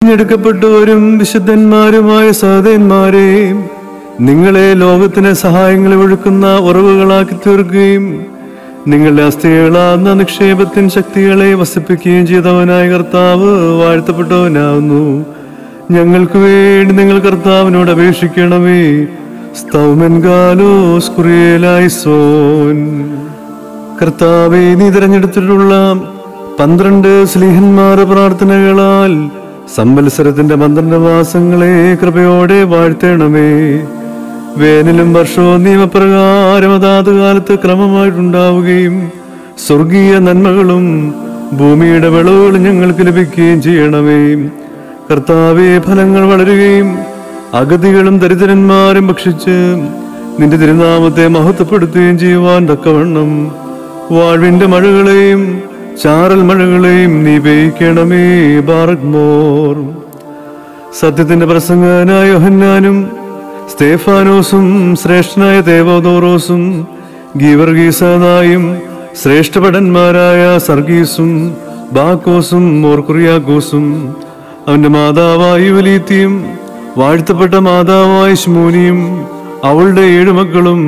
തിരഞ്ഞെടുക്കപ്പെട്ടവരും വിശുദ്ധന്മാരുമായ സഹോദരന്മാരെ, നിങ്ങളെ ലോകത്തിന് സഹായങ്ങളെ ഒഴുക്കുന്ന ഉറവുകളാക്കി തീർക്കുകയും നിങ്ങളുടെ അസ്ഥികളാകുന്ന നിക്ഷേപത്തിൻ ശക്തികളെ വസിപ്പിക്കുകയും ചെയ്തവനായ കർത്താവ് വാഴ്ത്തപ്പെട്ടവനാവുന്നു. ഞങ്ങൾക്ക് വേണ്ടി നിങ്ങൾ കർത്താവിനോട് അപേക്ഷിക്കണമേ. സ്തൗമൻകാലോസ് കുറിയേലായിസോൻ. കർത്താവേ, നീ തിരഞ്ഞെടുത്തിട്ടുള്ള 12 സ്ലീഹന്മാർ പ്രാർത്ഥനകളാൽ സംവത്സരത്തിന്റെ 12 മാസങ്ങളെ കൃപയോടെ വാഴ്ത്തണമേ. വേനലും വർഷവും നിയമപ്രകാരം അതാത് കാലത്ത് ക്രമമായിട്ടുണ്ടാവുകയും സ്വർഗീയ നന്മകളും ഭൂമിയുടെ വിളവുകളും ഞങ്ങൾക്ക് ലഭിക്കുകയും ചെയ്യണമേ. കർത്താവേ, ഫലങ്ങൾ വളരുകയും അഗതികളും ദരിദ്രന്മാരും ഭക്ഷിച്ച് നിന്റെ തിരുനാമത്തെ മഹത്വപ്പെടുത്തുകയും ചെയ്യുവാൻ തക്കവണ്ണം വാഴ്വിന്റെ മഴകളെയും ചാറൽ മഴകളെയും നീ പെയ്യിക്കണമേ. ബാറക്മോർ. സത്യത്തിന്റെ പ്രസംഗനായ യോഹന്നാനും സ്തേഫാനോസും ശ്രേഷ്ഠനായ ദേവോദോറോസും ഗീവർഗീസായും ശ്രേഷ്ഠഭടന്മാരായ സർഗീസും ബാക്കോസും മോർക്കുറിയാക്കോസും അവന്റെ മാതാവായ യുവലീത്തിയും വാഴ്ത്തപ്പെട്ട മാതാവായ ശിമോനിയും അവളുടെ 7 മക്കളും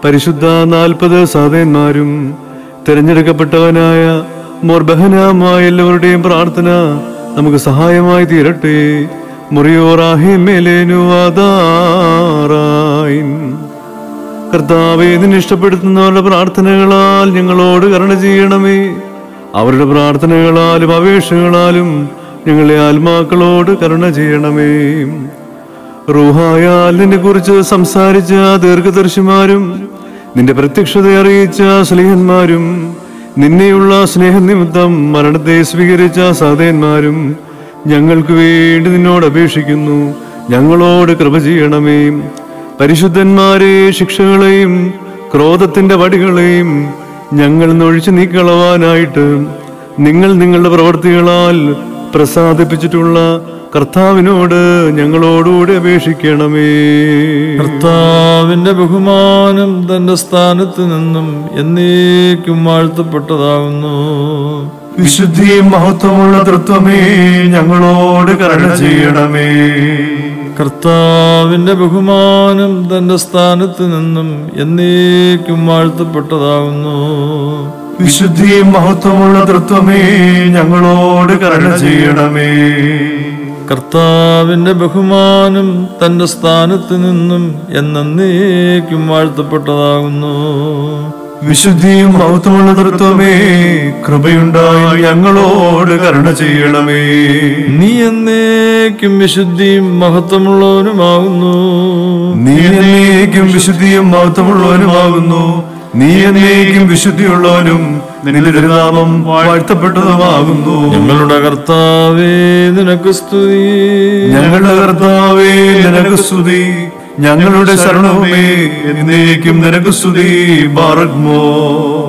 പരിശുദ്ധ 40 സഹോദരന്മാരും തിരഞ്ഞെടുക്കപ്പെട്ടവനായ മോർബഹനാമായ എല്ലാവരുടെയും പ്രാർത്ഥന നമുക്ക് സഹായമായി തീരട്ടെ. കർത്താവേ, നിന്നെ ഇഷ്ടപ്പെടുത്തുന്നവരുടെ പ്രാർത്ഥനകളാൽ ഞങ്ങളോട് കരുണ ചെയ്യണമേ. അവരുടെ പ്രാർത്ഥനകളാലും അപേക്ഷകളാലും ഞങ്ങളെ ആത്മാക്കളോട് കരുണ ചെയ്യണമേ. റൂഹായാൽ നിന്നെ കുറിച്ച് സംസാരിച്ച ദീർഘദർശിമാരും നിന്റെ പ്രത്യക്ഷത അറിയിച്ച സ്നേഹന്മാരും നിന്നെയുള്ള സ്നേഹനിമിത്തം മരണത്തെ സ്വീകരിച്ച സഹോദരന്മാരും ഞങ്ങൾക്ക് വേണ്ടി നിന്നോട് അപേക്ഷിക്കുന്നു. ഞങ്ങളോട് കൃപ ചെയ്യണമേ. പരിശുദ്ധന്മാരെ, ശിക്ഷകളെയും ക്രോധത്തിന്റെ വടികളെയും ഞങ്ങൾ ഒഴിച്ചു നീക്കളവാനായിട്ട് നിങ്ങൾ നിങ്ങളുടെ പ്രവൃത്തികളാൽ പ്രസാദിപ്പിച്ചിട്ടുള്ള കർത്താവിനോട് ഞങ്ങളോടുകൂടി അപേക്ഷിക്കണമേ. കർത്താവിന്റെ ബഹുമാനം തന്റെ സ്ഥാനത്ത് നിന്നും എന്നേക്കും വാഴ്ത്തപ്പെട്ടതാകുന്നു. വിശുദ്ധിയും മഹത്വമുള്ള തൃത്വമേ, ഞങ്ങളോട് കരുണ ചെയ്യണമേ. കർത്താവിന്റെ ബഹുമാനം തന്റെ സ്ഥാനത്ത് നിന്നും എന്നേക്കും വാഴ്ത്തപ്പെട്ടതാകുന്നു. വിശുദ്ധിയും മഹത്വമുള്ള തൃത്വമേ, ഞങ്ങളോട് കരുണ ചെയ്യണമേ. കർത്താവിന്റെ ബഹുമാനം തന്റെ സ്ഥാനത്ത് നിന്നും എന്നേക്കും വാഴ്ത്തപ്പെട്ടതാകുന്നു. വിശുദ്ധിയും മഹത്വമുള്ള തൃത്വമേ, കൃപയുണ്ടായി ഞങ്ങളോട് കരുണ ചെയ്യണമേ. നീ എന്നേക്കും വിശുദ്ധിയും മഹത്വമുള്ളവനുമാകുന്നു. നീ എന്നേക്കും വിശുദ്ധിയും മഹത്വമുള്ളവനുമാകുന്നു. നീ എന്നേക്കും വിശുദ്ധിയുള്ളവനും നിന്റെ തിരുനാമം വാഴ്ത്തപ്പെട്ടതുമാകുന്നു. ഞങ്ങളുടെ കർത്താവേ, നിനക്ക് സ്തുതി. ഞങ്ങളുടെ കർത്താവേ, നിനക്ക് സ്തുതി. ഞങ്ങളുടെ ശരണവുമേ, എന്നേക്കും നിനക്ക് സ്തുതി. ബാറക്മോർ.